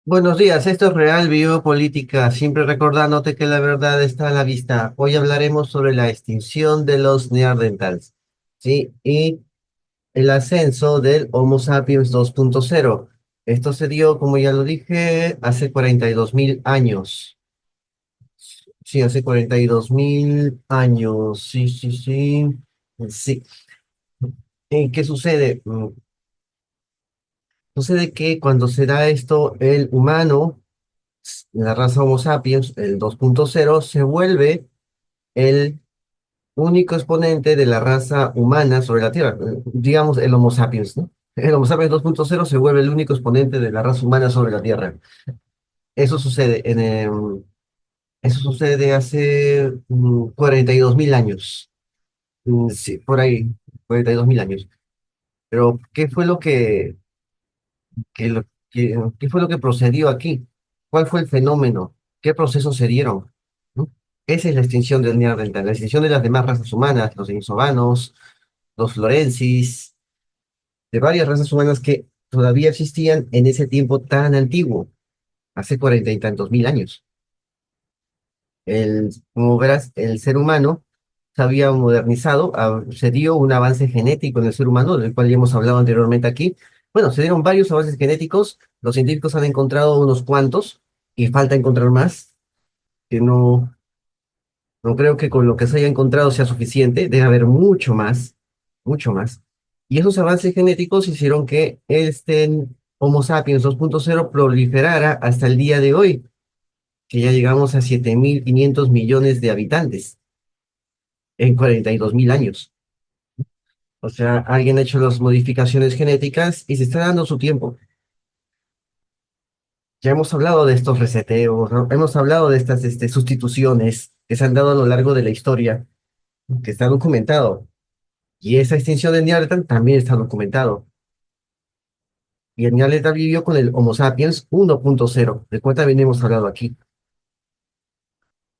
Buenos días, esto es Real Biopolítica, siempre recordándote que la verdad está a la vista. Hoy hablaremos sobre la extinción de los neandertales, ¿sí? Y el ascenso del Homo sapiens 2.0. Esto se dio, como ya lo dije, hace 42.000 años. Sí, hace 42.000 años. Sí, sí, sí. Sí. ¿Qué sucede? Sucede que cuando se da esto, el humano, la raza Homo sapiens, el 2.0, se vuelve el único exponente de la raza humana sobre la Tierra, digamos el Homo sapiens, ¿no? El Homo sapiens 2.0 se vuelve el único exponente de la raza humana sobre la Tierra. Eso sucede eso sucede hace 42.000 años. Sí, por ahí, 42.000 años. Pero, ¿qué fue lo que procedió aquí? ¿Cuál fue el fenómeno? ¿Qué procesos se dieron? ¿No? Esa es la extinción del Neandertal, la extinción de las demás razas humanas, los denisovanos, los florensis, de varias razas humanas que todavía existían en ese tiempo tan antiguo, hace 40 y tantos mil años. Como verás, el ser humano se había modernizado, se dio un avance genético en el ser humano, del cual ya hemos hablado anteriormente aquí. Bueno, se dieron varios avances genéticos, los científicos han encontrado unos cuantos y falta encontrar más, que no creo que con lo que se haya encontrado sea suficiente, debe haber mucho más, mucho más. Y esos avances genéticos hicieron que este Homo sapiens 2.0 proliferara hasta el día de hoy, que ya llegamos a 7.500 millones de habitantes en 42.000 años. O sea, alguien ha hecho las modificaciones genéticas y se está dando su tiempo. Ya hemos hablado de estos reseteos, ¿no? Hemos hablado de estas sustituciones que se han dado a lo largo de la historia, que está documentado. Y esa extinción del Neandertal también está documentado. Y el Neandertal vivió con el Homo sapiens 1.0, de cuál también hemos hablado aquí.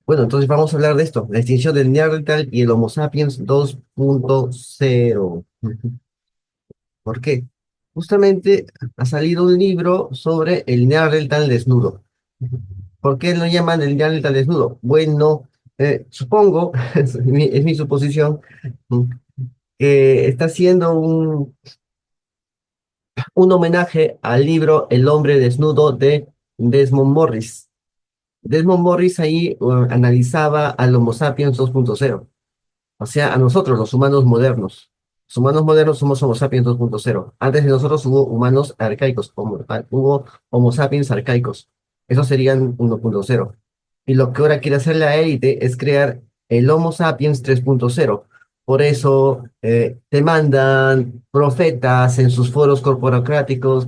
Bueno, entonces vamos a hablar de esto, la extinción del Neandertal y el Homo sapiens 2.0. ¿Por qué? Justamente ha salido un libro sobre el Neandertal desnudo. ¿Por qué lo llaman el Neandertal desnudo? Bueno, supongo, es mi suposición, mm, que está haciendo un homenaje al libro El hombre desnudo de Desmond Morris. Desmond Morris ahí analizaba al Homo sapiens 2.0, o sea, a nosotros, los humanos modernos. Los humanos modernos somos Homo sapiens 2.0. Antes de nosotros hubo humanos arcaicos, hubo Homo sapiens arcaicos. Esos serían 1.0. Y lo que ahora quiere hacer la élite es crear el Homo sapiens 3.0. Por eso te mandan profetas en sus foros corporatocráticos,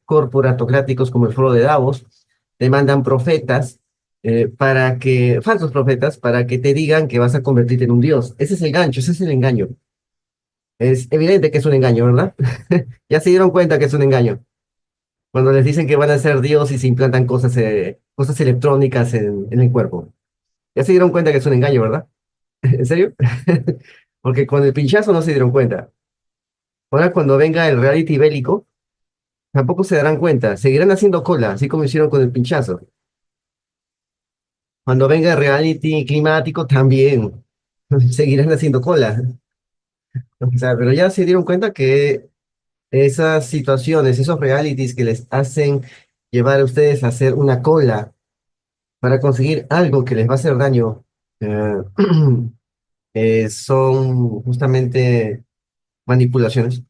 corporatocráticos como el foro de Davos, te mandan profetas falsos profetas, para que te digan que vas a convertirte en un dios. Ese es el gancho, ese es el engaño. Es evidente que es un engaño, ¿verdad? Ya se dieron cuenta que es un engaño. Cuando les dicen que van a ser dios y se implantan cosas electrónicas en el cuerpo. Ya se dieron cuenta que es un engaño, ¿verdad? ¿En serio? Porque con el pinchazo no se dieron cuenta. Ahora cuando venga el reality bélico, tampoco se darán cuenta. Seguirán haciendo cola, así como hicieron con el pinchazo. Cuando venga el reality climático, también seguirán haciendo cola. O sea, pero ya se dieron cuenta que esas situaciones, esos realities que les hacen llevar a ustedes a hacer una cola para conseguir algo que les va a hacer daño, eh, son justamente manipulaciones.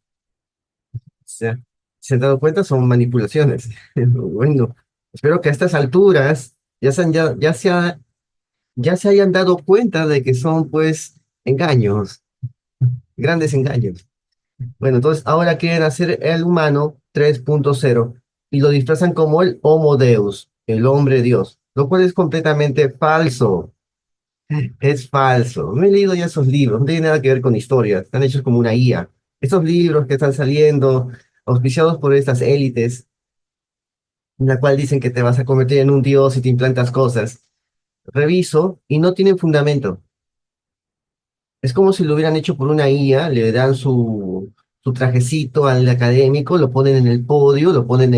O sea, ¿se han dado cuenta? Son manipulaciones. Bueno, espero que a estas alturas ya se hayan dado cuenta de que son pues engaños, grandes engaños. Bueno, entonces ahora quieren hacer el humano 3.0 y lo disfrazan como el Homo Deus, el hombre Dios, lo cual es completamente falso. Es falso. No he leído ya esos libros, no tiene nada que ver con historia, están hechos como una guía. Estos libros que están saliendo, auspiciados por estas élites, en la cual dicen que te vas a convertir en un dios y te implantas cosas, reviso y no tienen fundamento. Es como si lo hubieran hecho por una IA, le dan su trajecito al académico, lo ponen en el podio, lo ponen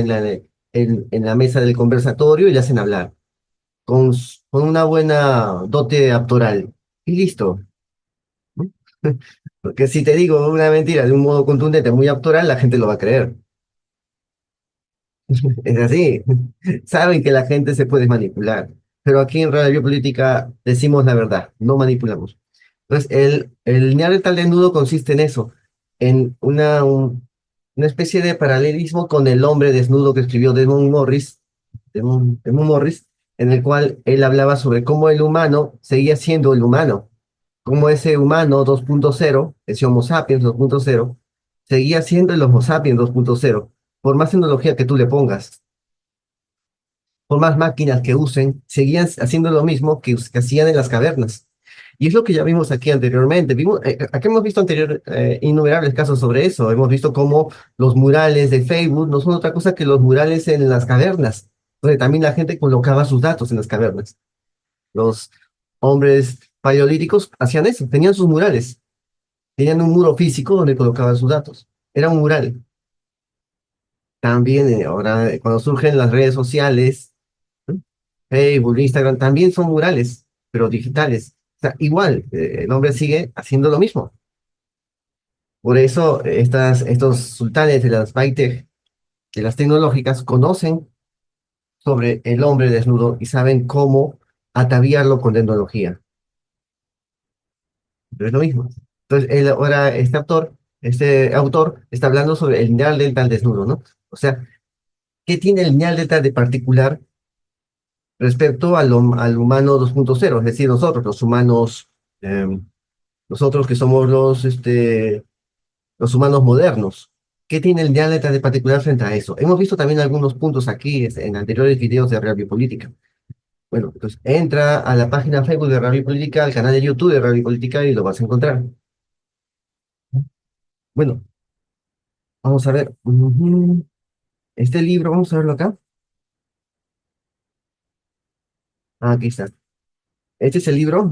en la mesa del conversatorio y le hacen hablar con una buena dote actoral. Y listo. ¿No? Porque si te digo una mentira de un modo contundente, muy actoral, la gente lo va a creer. Es así. Saben que la gente se puede manipular. Pero aquí en Radio Política decimos la verdad, no manipulamos. Entonces, el Neandertal desnudo consiste en eso, en una especie de paralelismo con el hombre desnudo que escribió Desmond Morris, en el cual él hablaba sobre cómo el humano seguía siendo el humano, cómo ese humano 2.0, ese Homo sapiens 2.0, seguía siendo el Homo sapiens 2.0, por más tecnología que tú le pongas, por más máquinas que usen, seguían haciendo lo mismo que hacían en las cavernas. Y es lo que ya vimos aquí anteriormente. Aquí hemos visto innumerables casos sobre eso. Hemos visto cómo los murales de Facebook no son otra cosa que los murales en las cavernas, donde también la gente colocaba sus datos en las cavernas. Los hombres paleolíticos hacían eso, tenían sus murales, tenían un muro físico donde colocaban sus datos. Era un mural. También ahora, cuando surgen las redes sociales, ¿no? Facebook, Instagram, también son murales, pero digitales. O sea, igual, el hombre sigue haciendo lo mismo. Por eso, estos sultanes de las Baitech, de las tecnológicas, conocen sobre el hombre desnudo y saben cómo ataviarlo con tecnología. Pero es lo mismo. Entonces, ahora este autor está hablando sobre el Neandertal desnudo, ¿no? O sea, ¿qué tiene el Neandertal de particular respecto al humano 2.0? Es decir, nosotros, los humanos, nosotros que somos los humanos modernos. ¿Qué tiene el Neandertal de particular frente a eso? Hemos visto también algunos puntos aquí en anteriores videos de Real Biopolítica. Bueno, entonces entra a la página Facebook de Real Biopolítica, al canal de YouTube de Real Biopolítica y lo vas a encontrar. Bueno, vamos a ver. Este libro, vamos a verlo acá. Ah, aquí está. Este es el libro.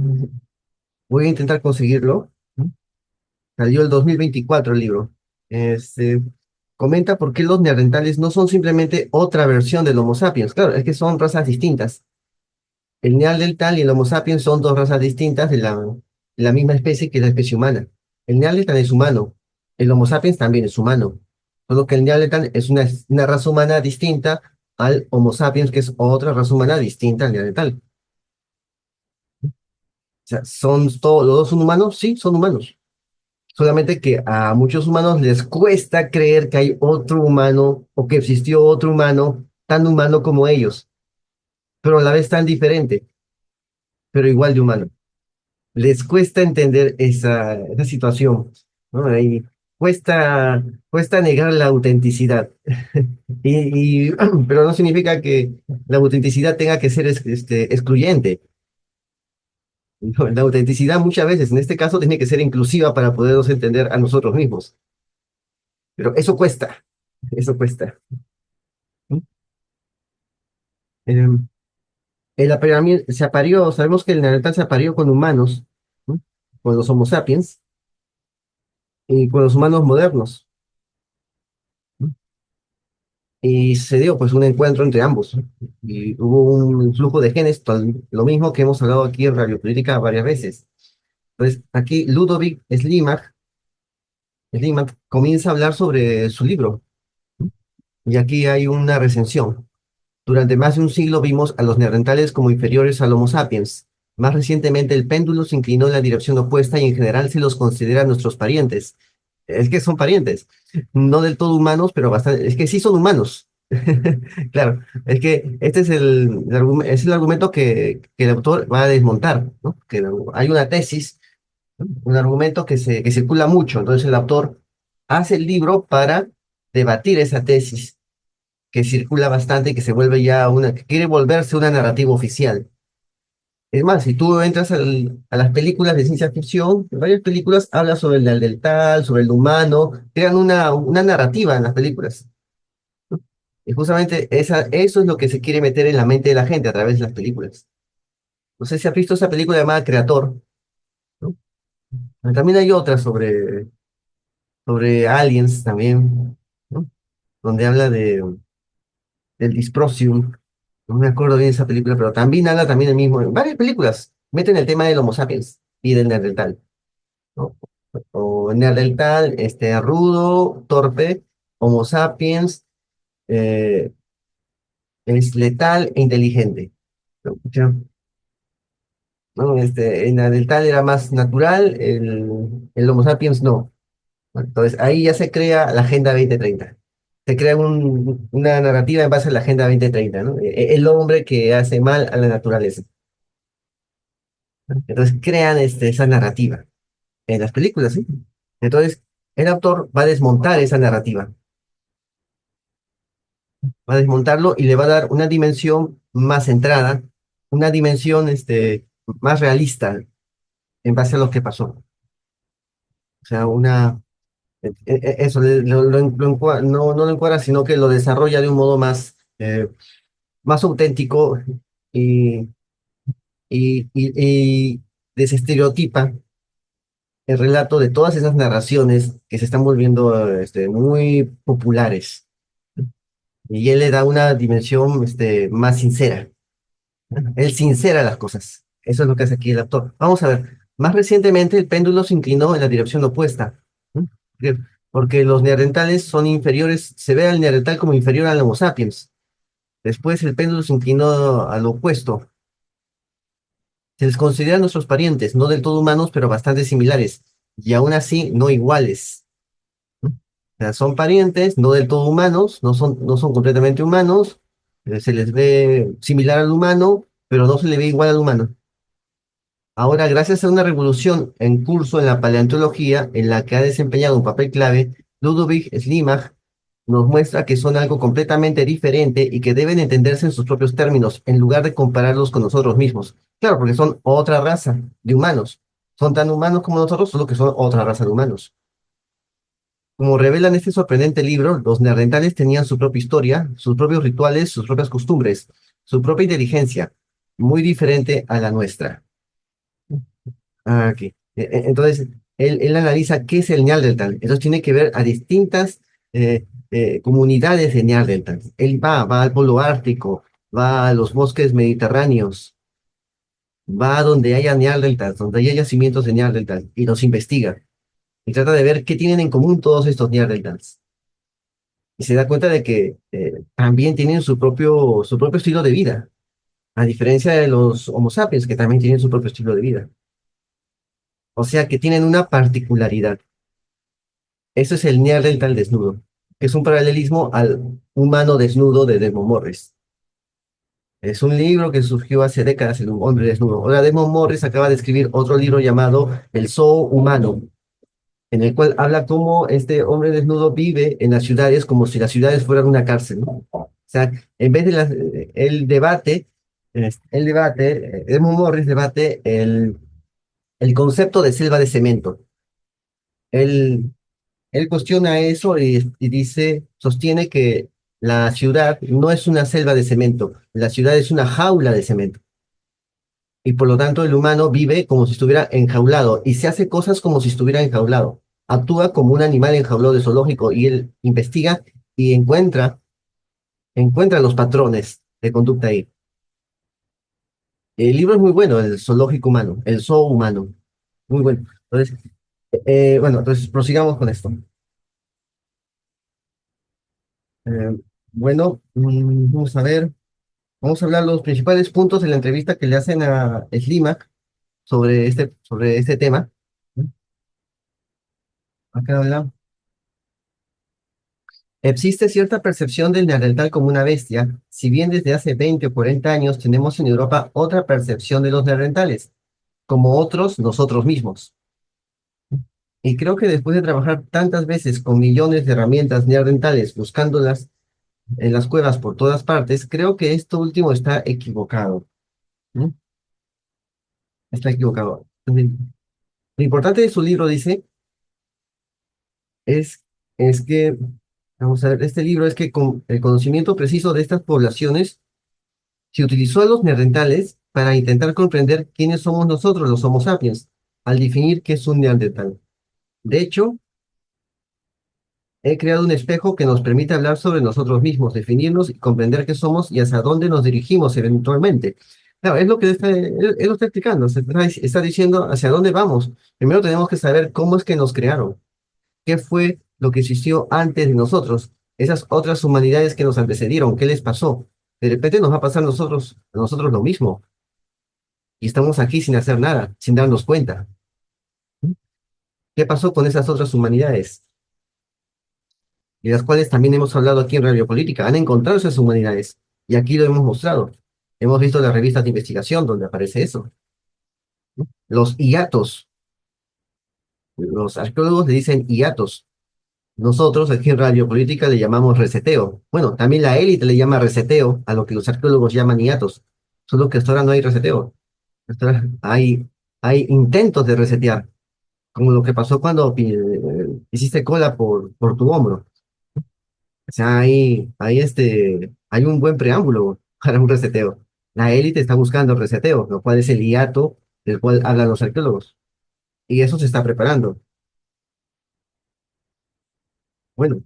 Voy a intentar conseguirlo. Salió el 2024 el libro. Este, comenta por qué los neandertales no son simplemente otra versión del Homo sapiens. Claro, es que son razas distintas. El Neandertal y el Homo sapiens son dos razas distintas de la misma especie que la especie humana. El Neandertal es humano, el Homo sapiens también es humano, solo que el Neandertal es una raza humana distinta al Homo sapiens, que es otra raza humana distinta al Neandertal. O sea, ¿los dos son humanos? Sí, son humanos. Solamente que a muchos humanos les cuesta creer que hay otro humano o que existió otro humano tan humano como ellos, pero a la vez tan diferente, pero igual de humano. Les cuesta entender esa situación, ¿no? Y cuesta negar la autenticidad. Pero no significa que la autenticidad tenga que ser excluyente. No, la autenticidad muchas veces, en este caso, tiene que ser inclusiva para podernos entender a nosotros mismos. Pero eso cuesta. ¿No? Em, el apareamiento se apareó, sabemos que el Neandertal se apareó con humanos, ¿no? Con los Homo sapiens y con los humanos modernos. ¿No? Y se dio pues un encuentro entre ambos. Y hubo un flujo de genes, lo mismo que hemos hablado aquí en Radiopolítica varias veces. Entonces, aquí Ludovic Slimak comienza a hablar sobre su libro. Y aquí hay una recensión. Durante más de un siglo vimos a los neandertales como inferiores al Homo sapiens. Más recientemente el péndulo se inclinó en la dirección opuesta y en general se los considera nuestros parientes. Es que son parientes, no del todo humanos, pero bastante, es que sí son humanos. Claro, es que este es el argumento que el autor va a desmontar, ¿no? Que hay una tesis, ¿no? Un argumento que circula mucho, entonces el autor hace el libro para debatir esa tesis que circula bastante y que se vuelve ya que quiere volverse una narrativa oficial. Es más, si tú entras a las películas de ciencia ficción, en varias películas habla sobre el del tal, sobre el humano, crean una narrativa en las películas. Y justamente eso es lo que se quiere meter en la mente de la gente a través de las películas. No sé si has visto esa película llamada Creator, ¿no? También hay otra sobre aliens también, ¿no? Donde habla del Dysprosium. No me acuerdo bien de esa película, pero también habla también el mismo. En varias películas meten el tema del Homo sapiens y del Neandertal, ¿no? O Neandertal, rudo, torpe, Homo sapiens, eh, es letal e inteligente. ¿No? ¿No? El Neandertal era más natural, el Homo sapiens no. Entonces ahí ya se crea la Agenda 2030. Se crea una narrativa en base a la Agenda 2030, ¿no? El hombre que hace mal a la naturaleza. Entonces crean esa narrativa en las películas, ¿sí? Entonces el autor va a desmontar esa narrativa, va a desmontarlo y le va a dar una dimensión más centrada, una dimensión más realista en base a lo que pasó. O sea, eso no, no lo encuadra, sino que lo desarrolla de un modo más auténtico y, y desestereotipa el relato de todas esas narraciones que se están volviendo muy populares. Y él le da una dimensión más sincera. Él sincera las cosas. Eso es lo que hace aquí el actor. Vamos a ver. Más recientemente el péndulo se inclinó en la dirección opuesta. ¿Mm? Porque los neandertales son inferiores, se ve al neandertal como inferior al Homo sapiens. Después el péndulo se inclinó al opuesto. Se les considera nuestros parientes, no del todo humanos, pero bastante similares, y aún así no iguales. O sea, son parientes, no del todo humanos, no son completamente humanos, se les ve similar al humano, pero no se le ve igual al humano. Ahora, gracias a una revolución en curso en la paleontología, en la que ha desempeñado un papel clave, Ludwig Slimach nos muestra que son algo completamente diferente y que deben entenderse en sus propios términos, en lugar de compararlos con nosotros mismos. Claro, porque son otra raza de humanos. Son tan humanos como nosotros, solo que son otra raza de humanos. Como revela en este sorprendente libro, los neandertales tenían su propia historia, sus propios rituales, sus propias costumbres, su propia inteligencia, muy diferente a la nuestra. Aquí. Entonces, él analiza qué es el Neandertal. Entonces, tiene que ver a distintas comunidades de Neandertal. Él va al polo ártico, va a los bosques mediterráneos, va a donde haya Neandertals, donde haya yacimientos de Neandertal, y los investiga. Y trata de ver qué tienen en común todos estos Neandertals. Y se da cuenta de que también tienen su propio estilo de vida, a diferencia de los Homo sapiens, que también tienen su propio estilo de vida. O sea que tienen una particularidad. Eso es el Neandertal desnudo, que es un paralelismo al humano desnudo de Desmond Morris. Es un libro que surgió hace décadas, El hombre desnudo. Ahora, Desmond Morris acaba de escribir otro libro llamado El Zoo Humano, en el cual habla cómo este hombre desnudo vive en las ciudades como si las ciudades fueran una cárcel, ¿no? O sea, en vez de Desmond Morris debate el concepto de selva de cemento. Él, él cuestiona eso y sostiene que la ciudad no es una selva de cemento, la ciudad es una jaula de cemento. Y por lo tanto el humano vive como si estuviera enjaulado y se hace cosas como si estuviera enjaulado. Actúa como un animal enjaulado de zoológico y él investiga y encuentra los patrones de conducta ahí. El libro es muy bueno, El zoológico humano, el zoo humano. Muy bueno. Entonces, entonces prosigamos con esto. Eh, vamos a ver. Vamos a hablar los principales puntos de la entrevista que le hacen a Slimak sobre este tema. Acá habla. Existe cierta percepción del neandertal como una bestia, si bien desde hace 20 o 40 años tenemos en Europa otra percepción de los neandertales, como otros nosotros mismos. Y creo que después de trabajar tantas veces con millones de herramientas neandertales, buscándolas en las cuevas por todas partes, creo que esto último está equivocado. ¿No? Está equivocado. Lo importante de su libro, dice, es, es que, vamos a ver, este libro es que con el conocimiento preciso de estas poblaciones se utilizó a los neandertales para intentar comprender quiénes somos nosotros, los Homo sapiens, al definir qué es un neandertal. De hecho, He creado un espejo que nos permite hablar sobre nosotros mismos, definirnos y comprender qué somos y hacia dónde nos dirigimos eventualmente. Claro, es lo que él lo está explicando, está diciendo hacia dónde vamos. Primero tenemos que saber cómo es que nos crearon, qué fue lo que existió antes de nosotros, esas otras humanidades que nos antecedieron, qué les pasó. De repente nos va a pasar a nosotros lo mismo, y estamos aquí sin hacer nada, sin darnos cuenta. ¿Qué pasó con esas otras humanidades? De las cuales también hemos hablado aquí en Radio Política. Han encontrado esas humanidades, y aquí lo hemos mostrado. Hemos visto las revistas de investigación donde aparece eso. Los hiatos, los arqueólogos le dicen hiatos. Nosotros aquí en Radio Política le llamamos reseteo. Bueno, también la élite le llama reseteo a lo que los arqueólogos llaman hiatos. Solo que hasta ahora no hay reseteo. Hasta ahora hay intentos de resetear, como lo que pasó cuando hiciste cola por tu hombro. O sea, hay un buen preámbulo para un reseteo. La élite está buscando el reseteo, lo cual es el hiato del cual hablan los arqueólogos. Y eso se está preparando. Bueno,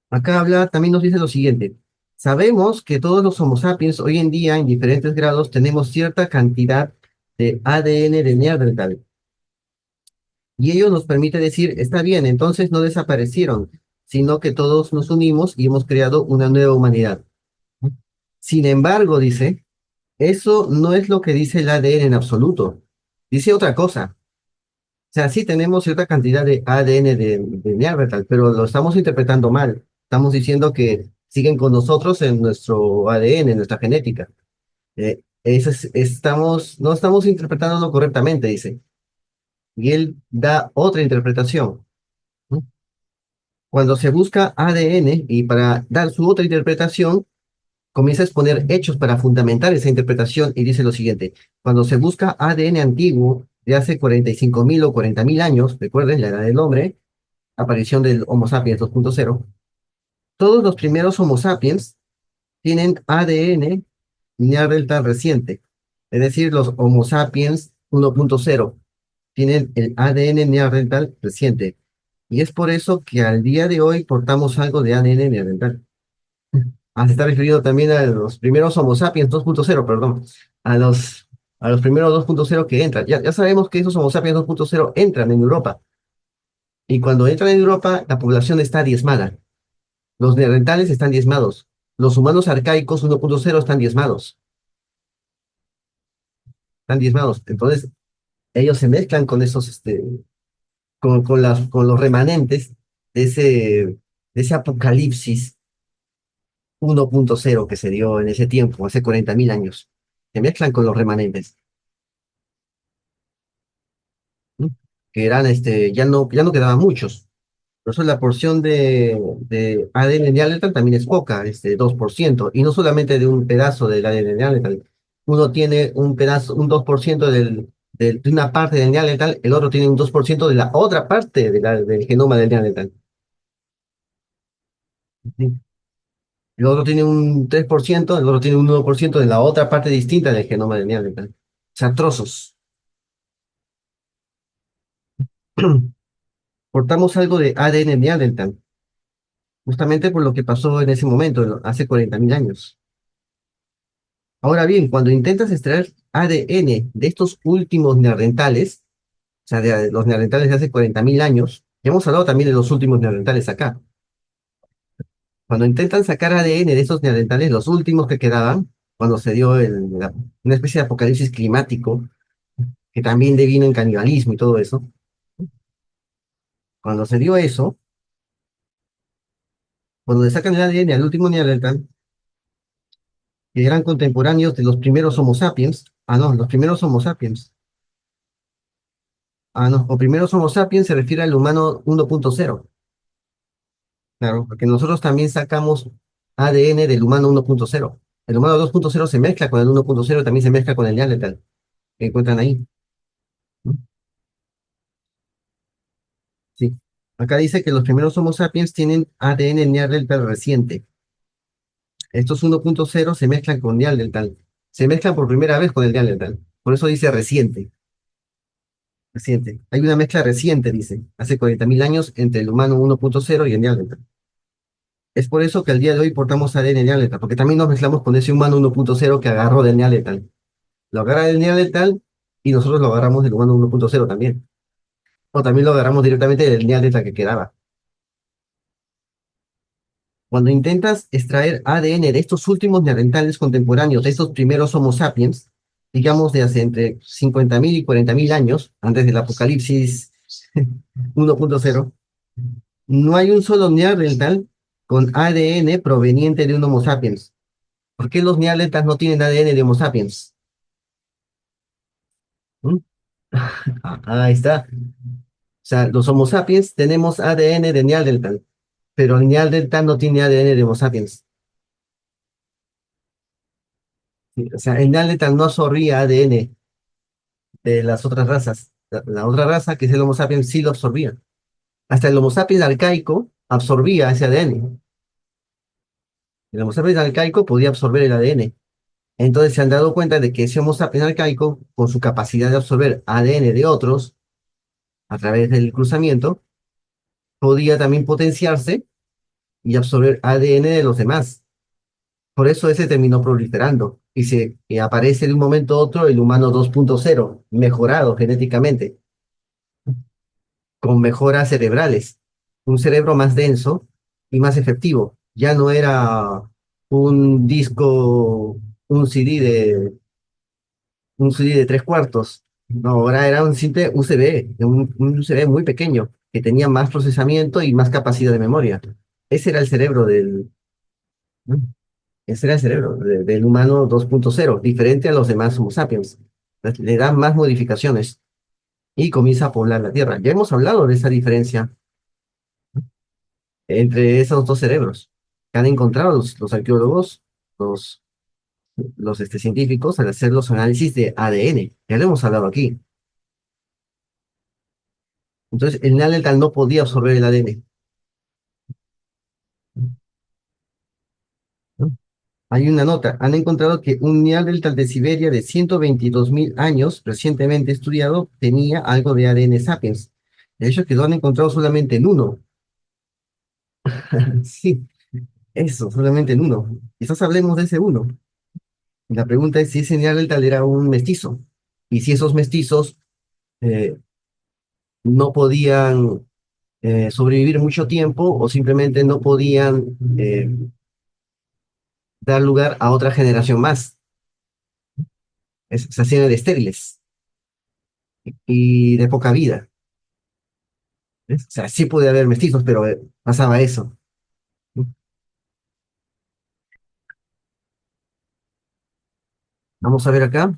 acá habla, también nos dice lo siguiente. Sabemos que todos los Homo sapiens hoy en día, en diferentes grados, tenemos cierta cantidad de ADN de Neandertal. Y ello nos permite decir, está bien, entonces no desaparecieron, sino que todos nos unimos y hemos creado una nueva humanidad. Sin embargo, dice, eso no es lo que dice el ADN en absoluto. Dice otra cosa. O sea, sí tenemos cierta cantidad de ADN de Neandertal, pero lo estamos interpretando mal. Estamos diciendo que siguen con nosotros en nuestro ADN, en nuestra genética. No estamos interpretándolo correctamente, dice. Y él da otra interpretación, ¿no? Cuando se busca ADN y para dar su otra interpretación, comienza a exponer hechos para fundamentar esa interpretación y dice lo siguiente, cuando se busca ADN antiguo de hace 45.000 o 40.000 años, recuerden la edad del hombre, aparición del Homo sapiens 2.0, todos los primeros Homo sapiens tienen ADN neandertal reciente, es decir, los Homo sapiens 1.0 tienen el ADN neandertal reciente. Y es por eso que al día de hoy portamos algo de ADN neandertal. Ah, se está refiriendo también a los primeros Homo sapiens 2.0, perdón, a a los primeros 2.0 que entran. Ya sabemos que esos Homo sapiens 2.0 entran en Europa. Y cuando entran en Europa, la población está diezmada. Los neandertales están diezmados. Los humanos arcaicos 1.0 están diezmados. Están diezmados. Entonces, ellos se mezclan con esos, con los remanentes de ese apocalipsis 1.0 que se dio en ese tiempo, hace 40.000 años. Se mezclan con los remanentes, ¿no? Que eran, ya no quedaban muchos. Por eso la porción de ADN Neandertal también es poca, 2%, y no solamente de un pedazo del ADN Neandertal. Uno tiene un pedazo, un 2% de una parte del Neandertal, el otro tiene un 2% de la otra parte del genoma del Neandertal. ¿Sí? El otro tiene un 3%, el otro tiene un 1% de la otra parte distinta del genoma del Neandertal. O sea, trozos. Portamos algo de ADN Neandertal, justamente por lo que pasó en ese momento, hace 40.000 años. Ahora bien, cuando intentas extraer ADN de estos últimos neandertales, o sea, de los neandertales de hace 40.000 años, ya hemos hablado también de los últimos neandertales acá. Cuando intentan sacar ADN de esos neandertales, los últimos que quedaban, cuando se dio una especie de apocalipsis climático, que también devino en canibalismo y todo eso, cuando se dio eso, cuando le sacan el ADN al último neandertal, que eran contemporáneos de los primeros Homo sapiens, no, los primeros Homo sapiens, no, los primeros Homo sapiens se refiere al humano 1.0. Claro, porque nosotros también sacamos ADN del humano 1.0. El humano 2.0 se mezcla con el 1.0, también se mezcla con el Neandertal, que encuentran ahí, ¿no? Sí. Acá dice que los primeros Homo sapiens tienen ADN Neandertal reciente. Estos 1.0 se mezclan con Neandertal. Se mezclan por primera vez con el Neandertal. Por eso dice reciente. Reciente. Hay una mezcla reciente, dice, hace 40.000 años entre el humano 1.0 y el Neandertal. Es por eso que al día de hoy portamos ADN Neandertal, porque también nos mezclamos con ese humano 1.0 que agarró del Neandertal. Lo agarra del Neandertal y nosotros lo agarramos del humano 1.0 también. O también lo agarramos directamente del Neandertal que quedaba. Cuando intentas extraer ADN de estos últimos neandertales contemporáneos, de estos primeros Homo sapiens, digamos de hace entre 50.000 y 40.000 años, antes del apocalipsis 1.0, no hay un solo neandertal con ADN proveniente de un Homo sapiens. ¿Por qué los neandertales no tienen ADN de Homo sapiens? ¿Mm? Ahí está. O sea, los Homo sapiens tenemos ADN de neandertal, pero el neandertal no tiene ADN de Homo sapiens. O sea, el neandertal no absorbía ADN de las otras razas. La otra raza, que es el Homo sapiens, sí lo absorbía. Hasta el Homo sapiens arcaico absorbía ese ADN. El Homo sapiens arcaico podía absorber el ADN. Entonces se han dado cuenta de que ese Homo sapiens arcaico, con su capacidad de absorber ADN de otros a través del cruzamiento, podía también potenciarse y absorber ADN de los demás. Por eso ese terminó proliferando y aparece de un momento a otro el humano 2.0, mejorado genéticamente, con mejoras cerebrales, un cerebro más denso y más efectivo. Ya no era un disco, un CD de, un CD de tres cuartos. No, ahora era un simple USB, un USB muy pequeño, que tenía más procesamiento y más capacidad de memoria. Ese era el cerebro ese era el cerebro del humano 2.0, diferente a los demás Homo sapiens. Le dan más modificaciones y comienza a poblar la Tierra. Ya hemos hablado de esa diferencia entre esos dos cerebros que han encontrado los arqueólogos, los, los científicos, al hacer los análisis de ADN. Ya lo hemos hablado aquí. Entonces, el Neandertal no podía absorber el ADN. ¿No? Hay una nota. Han encontrado que un Neandertal de Siberia de 122.000 años, recientemente estudiado, tenía algo de ADN sapiens. De hecho, que lo han encontrado solamente en uno. Sí, eso, solamente en uno. Quizás hablemos de ese uno. La pregunta es si ese Neandertal era un mestizo. Y si esos mestizos eh, no podían sobrevivir mucho tiempo o simplemente no podían dar lugar a otra generación más. Se hacían estériles y de poca vida. ¿Ves? O sea, sí puede haber mestizos, pero pasaba eso. Vamos a ver acá.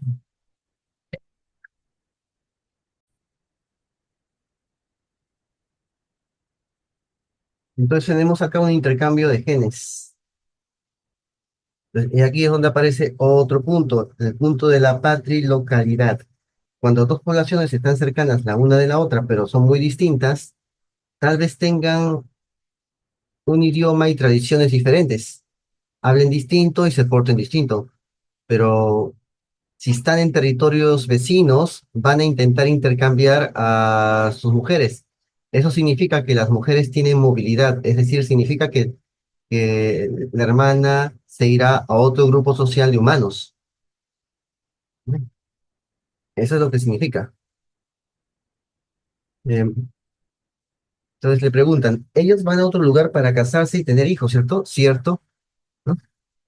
Entonces tenemos acá un intercambio de genes. Y aquí es donde aparece otro punto, el punto de la patrilocalidad. Cuando dos poblaciones están cercanas la una de la otra, pero son muy distintas, tal vez tengan un idioma y tradiciones diferentes, hablen distinto y se porten distinto, pero si están en territorios vecinos, van a intentar intercambiar a sus mujeres. Eso significa que las mujeres tienen movilidad, es decir, significa que la hermana se irá a otro grupo social de humanos. Eso es lo que significa. Eh, entonces le preguntan, ellos van a otro lugar para casarse y tener hijos, ¿cierto? Cierto, ¿no?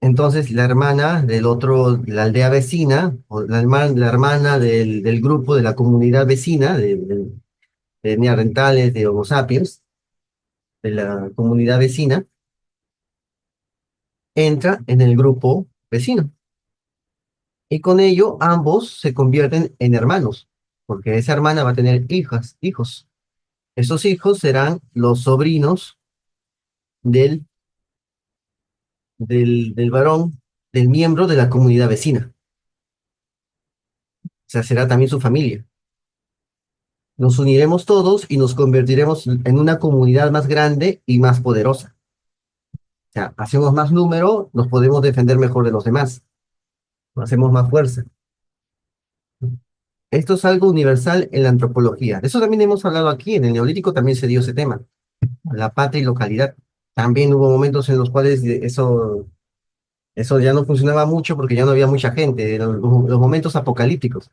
Entonces la hermana del otro, la aldea vecina, o la hermana del grupo, de la comunidad vecina, de neandertales, de Homo sapiens, de la comunidad vecina, entra en el grupo vecino. Y con ello ambos se convierten en hermanos, porque esa hermana va a tener hijos. Esos hijos serán los sobrinos del, del varón, del miembro de la comunidad vecina. O sea, será también su familia. Nos uniremos todos y nos convertiremos en una comunidad más grande y más poderosa. O sea, hacemos más número, nos podemos defender mejor de los demás, hacemos más fuerza. Esto es algo universal en la antropología. De eso también hemos hablado aquí. En el Neolítico también se dio ese tema, la patria y localidad. También hubo momentos en los cuales eso ya no funcionaba mucho porque ya no había mucha gente, eran los momentos apocalípticos.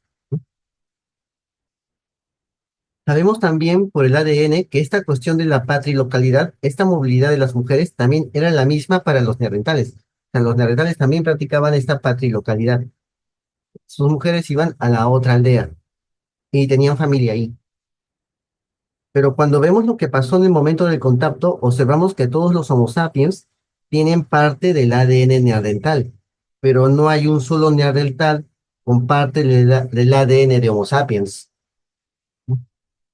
Sabemos también por el ADN que esta cuestión de la patria y localidad, esta movilidad de las mujeres también era la misma para los neandertales. O sea, los neandertales también practicaban esta patria y localidad. Sus mujeres iban a la otra aldea y tenían familia ahí. Pero cuando vemos lo que pasó en el momento del contacto, observamos que todos los Homo sapiens tienen parte del ADN neandertal, pero no hay un solo neandertal con parte del ADN de Homo sapiens.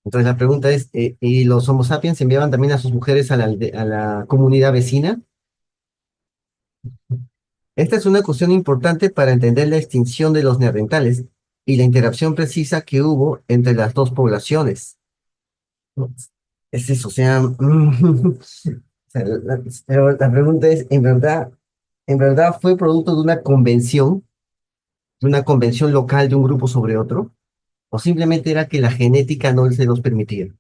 Entonces la pregunta es, ¿y los Homo sapiens enviaban también a sus mujeres a a la comunidad vecina? Esta es una cuestión importante para entender la extinción de los neandertales y la interacción precisa que hubo entre las dos poblaciones. Es eso, o sea, pero la pregunta es, en verdad fue producto de una convención local de un grupo sobre otro, o simplemente era que la genética no se los permitía?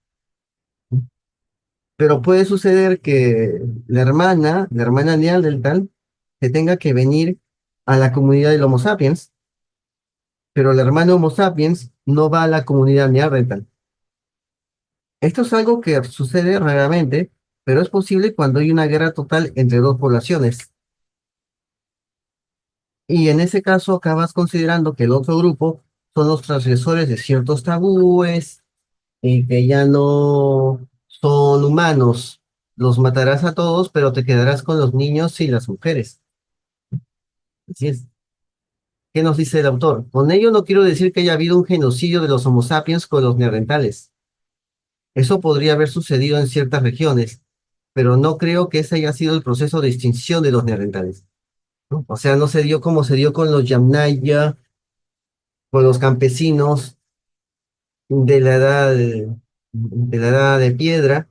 Pero puede suceder que la hermana Neandertal, se tenga que venir a la comunidad del Homo sapiens, pero el hermano Homo sapiens no va a la comunidad Neandertal. Esto es algo que sucede raramente, pero es posible cuando hay una guerra total entre dos poblaciones. Y en ese caso acabas considerando que el otro grupo son los transgresores de ciertos tabúes y que ya no son humanos. Los matarás a todos, pero te quedarás con los niños y las mujeres. Así es. ¿Qué nos dice el autor? Con ello no quiero decir que haya habido un genocidio de los Homo sapiens con los neandertales. Eso podría haber sucedido en ciertas regiones, pero no creo que ese haya sido el proceso de extinción de los neandertales, ¿no? O sea, no se dio como se dio con los Yamnaya, con los campesinos de la de la edad de piedra,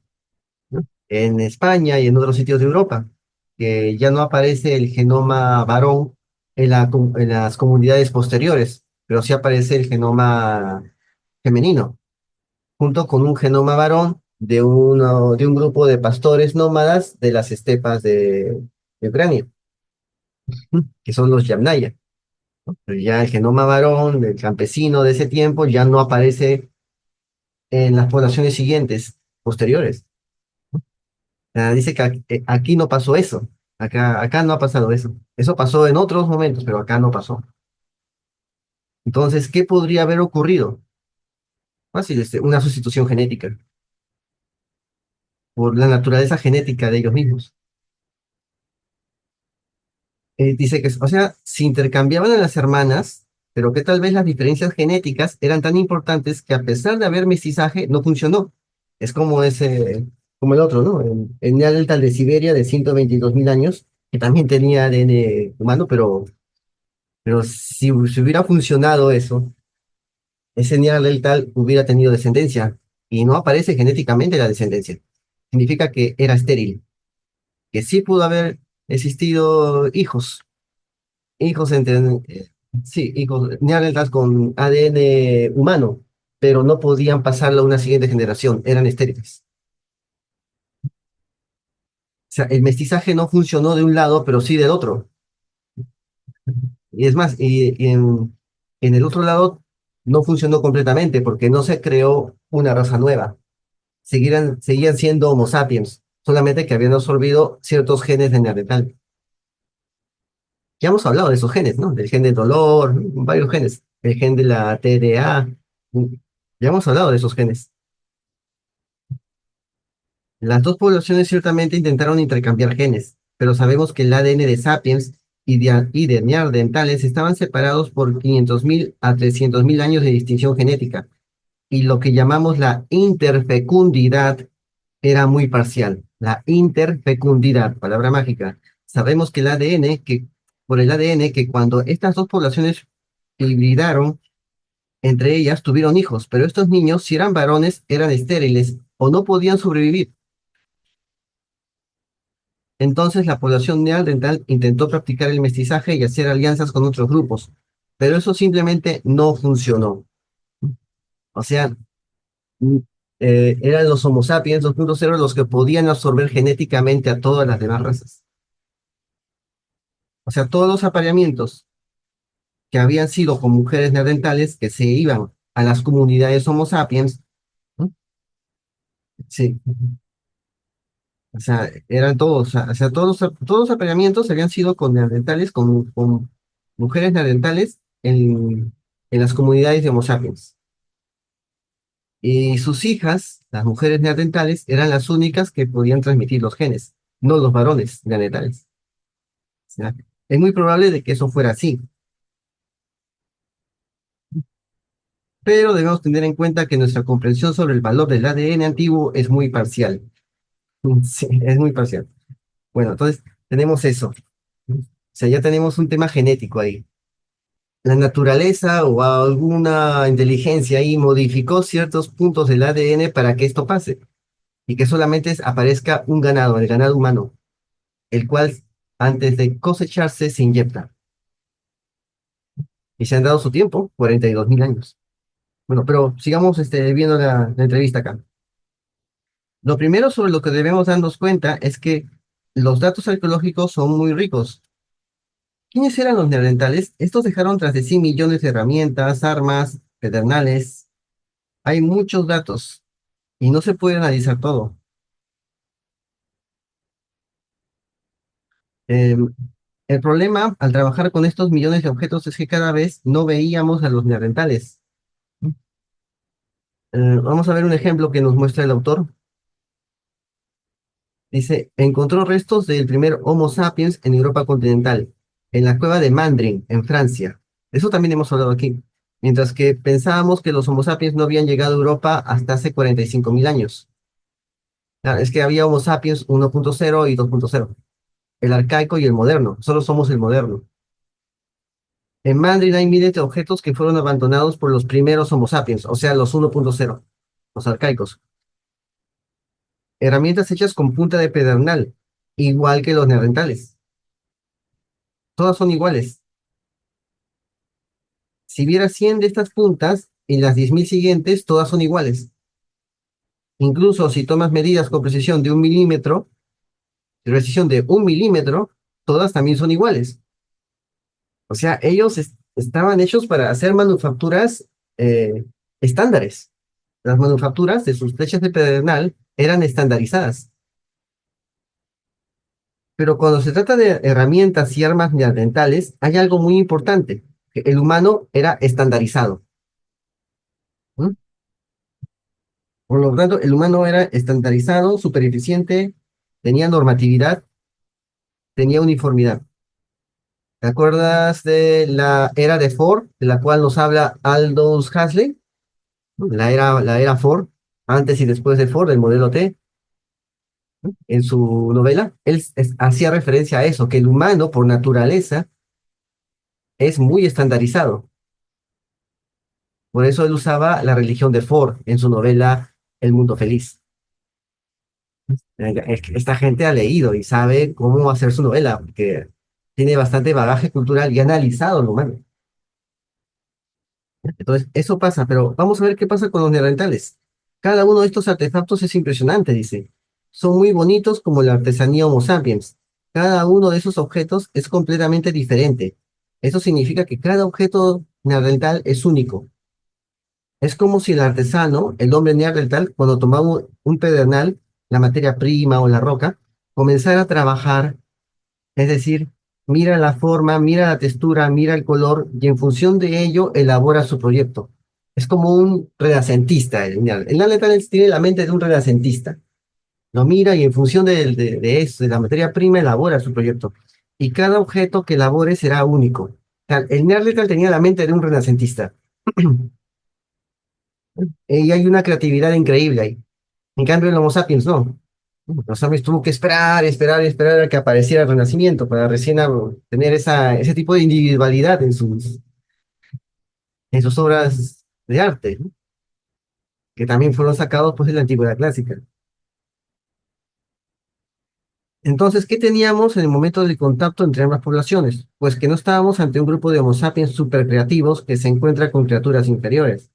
¿no? En España y en otros sitios de Europa, que ya no aparece el genoma varón en las comunidades posteriores, pero sí aparece el genoma femenino, junto con un genoma varón de un grupo de pastores nómadas de las estepas de Ucrania, que son los Yamnaya. Pero ya el genoma varón del campesino de ese tiempo ya no aparece en las poblaciones siguientes, posteriores. Dice que aquí no pasó eso. Acá no ha pasado eso. Eso pasó en otros momentos, pero acá no pasó. Entonces, ¿qué podría haber ocurrido? Fácil, una sustitución genética por la naturaleza genética de ellos mismos. Dice que, o sea, se intercambiaban a las hermanas, pero que tal vez las diferencias genéticas eran tan importantes que a pesar de haber mestizaje, no funcionó. Es como como el otro, ¿no? El Neandertal de Siberia de 122.000 años, que también tenía ADN humano, pero si hubiera funcionado eso, ese Neandertal hubiera tenido descendencia y no aparece genéticamente la descendencia. Significa que era estéril, que sí pudo haber existido hijos sí, hijos neandertales con ADN humano, pero no podían pasarlo a una siguiente generación, eran estériles. O sea, el mestizaje no funcionó de un lado, pero sí del otro. Y es más, en el otro lado no funcionó completamente porque no se creó una raza nueva. Seguían siendo Homo sapiens, solamente que habían absorbido ciertos genes de Neandertal. Ya hemos hablado de esos genes, ¿no? Del gen del dolor, varios genes. El gen de la TDA. Ya hemos hablado de esos genes. Las dos poblaciones ciertamente intentaron intercambiar genes, pero sabemos que el ADN de Sapiens y de Neandertales estaban separados por 500.000 a 300.000 años de distinción genética, y lo que llamamos la interfecundidad era muy parcial. La interfecundidad, palabra mágica. Sabemos que por el ADN, que cuando estas dos poblaciones hibridaron, entre ellas tuvieron hijos, pero estos niños, si eran varones, eran estériles o no podían sobrevivir. Entonces la población neandertal intentó practicar el mestizaje y hacer alianzas con otros grupos, pero eso simplemente no funcionó. O sea, mm, eran los Homo sapiens 2.0 los que podían absorber genéticamente a todas las demás razas. O sea, todos los apareamientos que habían sido con mujeres neandertales que se iban a las comunidades Homo sapiens, ¿no? Sí, o sea, eran todos, o sea, todos los apareamientos habían sido con neandertales, con mujeres neandertales en las comunidades de Homo sapiens. Y sus hijas, las mujeres neandertales, eran las únicas que podían transmitir los genes, no los varones neandertales. O sea, es muy probable de que eso fuera así, pero debemos tener en cuenta que nuestra comprensión sobre el valor del ADN antiguo es muy parcial. Sí, es muy parcial. Bueno, entonces tenemos eso. O sea, ya tenemos un tema genético ahí. La naturaleza o alguna inteligencia ahí modificó ciertos puntos del ADN para que esto pase y que solamente aparezca un ganado, el ganado humano, el cual antes de cosecharse se inyecta. Y se han dado su tiempo, 42.000 años. Bueno, pero sigamos viendo la entrevista acá. Lo primero sobre lo que debemos darnos cuenta es que los datos arqueológicos son muy ricos. ¿Quiénes eran los neandertales? Estos dejaron tras de sí millones de herramientas, armas, pedernales. Hay muchos datos y no se puede analizar todo. Eh, el problema al trabajar con estos millones de objetos es que cada vez no veíamos a los neandertales. Vamos a ver un ejemplo que nos muestra el autor. Dice, encontró restos del primer Homo sapiens en Europa continental, en la cueva de Mandrin, en Francia. Eso también hemos hablado aquí. Mientras que pensábamos que los Homo sapiens no habían llegado a Europa hasta hace 45.000 años. Ah, es que había Homo sapiens 1.0 y 2.0, el arcaico y el moderno. Solo somos el moderno. En Mandrin hay miles de objetos que fueron abandonados por los primeros Homo sapiens, o sea, los 1.0, los arcaicos. Herramientas hechas con punta de pedernal, igual que los neandertales. Todas son iguales. Si vieras 100 de estas puntas y las 10.000 siguientes, todas son iguales. Incluso si tomas medidas con precisión de 1 milímetro, de precisión de 1 milímetro, todas también son iguales. O sea, ellos estaban hechos para hacer manufacturas estándares. Las manufacturas de sus flechas de pedernal eran estandarizadas. Pero cuando se trata de herramientas y armas neandertales, hay algo muy importante, que el humano era estandarizado. ¿Mm? Por lo tanto, el humano era estandarizado, súper eficiente, tenía normatividad, tenía uniformidad. ¿Te acuerdas de la era de Ford, de la cual nos habla Aldous Huxley? La era Ford, antes y después de Ford, el modelo T, en su novela. Él hacía referencia a eso, que el humano, por naturaleza, es muy estandarizado. Por eso él usaba la religión de Ford en su novela El Mundo Feliz. Es que esta gente ha leído y sabe cómo hacer su novela, porque tiene bastante bagaje cultural y ha analizado lo humano. Entonces, eso pasa, pero vamos a ver qué pasa con los neandertales. Cada uno de estos artefactos es impresionante, dice. Son muy bonitos como la artesanía Homo sapiens. Cada uno de esos objetos es completamente diferente. Eso significa que cada objeto neandertal es único. Es como si el artesano, el hombre neandertal, cuando tomaba un pedernal, la materia prima o la roca, comenzara a trabajar. Es decir, mira la forma, mira la textura, mira el color y en función de ello elabora su proyecto. Es como un renacentista. El neandertal tiene la mente de un renacentista. Lo mira y en función de eso, de la materia prima, elabora su proyecto. Y cada objeto que elabore será único. O sea, el neandertal tenía la mente de un renacentista. Y hay una creatividad increíble ahí. En cambio, el Homo sapiens no. Los sapiens tuvo que esperar, esperar, esperar a que apareciera el Renacimiento para recién tener ese tipo de individualidad en sus obras de arte, ¿no? Que también fueron sacados pues, de la Antigüedad Clásica. Entonces, ¿qué teníamos en el momento del contacto entre ambas poblaciones? Pues que no estábamos ante un grupo de Homo sapiens super creativos que se encuentra con criaturas inferiores.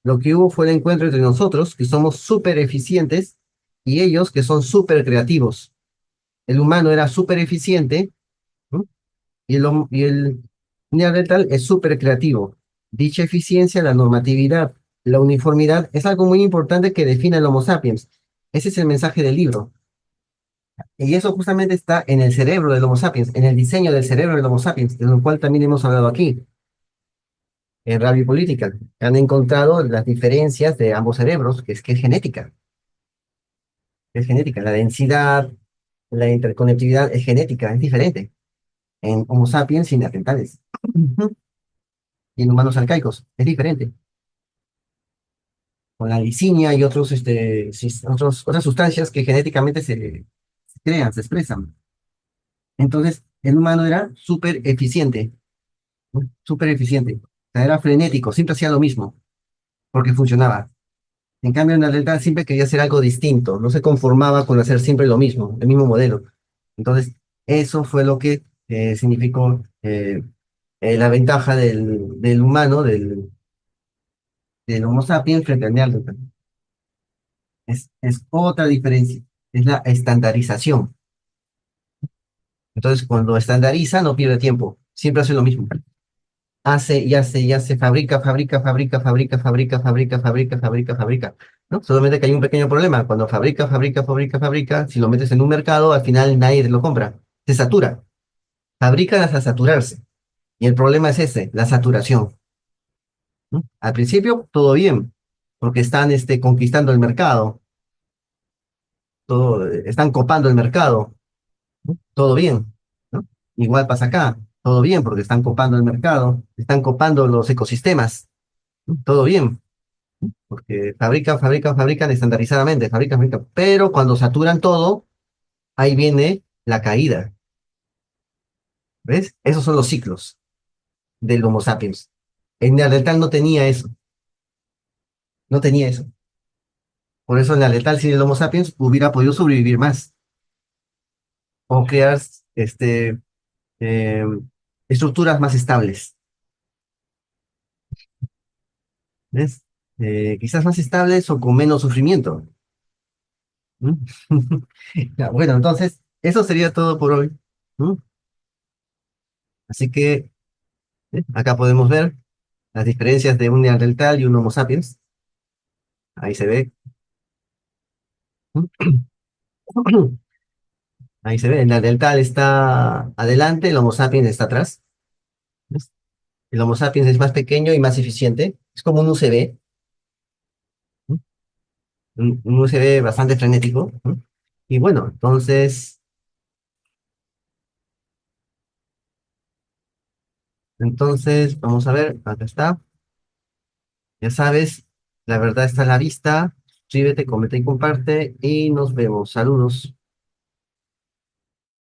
Lo que hubo fue el encuentro entre nosotros, que somos súper eficientes, y ellos, que son súper creativos. El humano era súper eficiente, ¿no? Y el neandertal es súper creativo. Dicha eficiencia, la normatividad, la uniformidad, es algo muy importante que define al Homo sapiens. Ese es el mensaje del libro. Y eso justamente está en el cerebro del Homo sapiens, en el diseño del cerebro del Homo sapiens, de lo cual también hemos hablado aquí, en Radio Política. Han encontrado las diferencias de ambos cerebros, que es genética. Es genética. La densidad, la interconectividad es genética, es diferente en Homo sapiens y neandertales. Ujú. Y en humanos arcaicos, es diferente. Con la licinia y otras sustancias que genéticamente se crean, se expresan. Entonces, el humano era súper eficiente, ¿no? Súper eficiente. O sea, era frenético, siempre hacía lo mismo, porque funcionaba. En cambio, en la realidad siempre quería hacer algo distinto, no se conformaba con hacer siempre lo mismo, el mismo modelo. Entonces, eso fue lo que significó la ventaja del humano, del Homo sapiens frente al Neandertal. Es otra diferencia, es la estandarización. Entonces, cuando estandariza, no pierde tiempo, siempre hace lo mismo. Hace y hace y hace, fabrica, fabrica, fabrica, fabrica, fabrica, fabrica, fabrica, fabrica, fabrica, ¿no? Solamente que hay un pequeño problema. Cuando fabrica, fabrica, fabrica, fabrica, si lo metes en un mercado, al final nadie te lo compra. Se satura. Fabrican hasta saturarse. Y el problema es ese, la saturación, ¿no? Al principio, todo bien, porque están conquistando el mercado, están copando el mercado, ¿no? Todo bien, ¿no? Igual pasa acá, todo bien, porque están copando el mercado, están copando los ecosistemas, ¿no? Todo bien, porque fabrican, fabrican, fabrican estandarizadamente, fabrican, fabrican, pero cuando saturan todo, ahí viene la caída, ¿ves? Esos son los ciclos del Homo sapiens. El Neandertal no tenía eso, no tenía eso. Por eso el Neandertal sin el Homo sapiens hubiera podido sobrevivir más o crear este, eh, estructuras más estables, ¿ves? Quizás más estables o con menos sufrimiento. ¿Mm? Ya, bueno, entonces, eso sería todo por hoy. ¿Mm? Así que acá podemos ver las diferencias de un Neandertal y un Homo sapiens. Ahí se ve. Ahí se ve. El Neandertal está adelante, el Homo sapiens está atrás. ¿Ves? El Homo sapiens es más pequeño y más eficiente. Es como un USB, ¿no? Un USB bastante frenético, ¿no? Y bueno, entonces, vamos a ver, acá está. Ya sabes, la verdad está a la vista. Suscríbete, comenta y comparte y nos vemos. Saludos.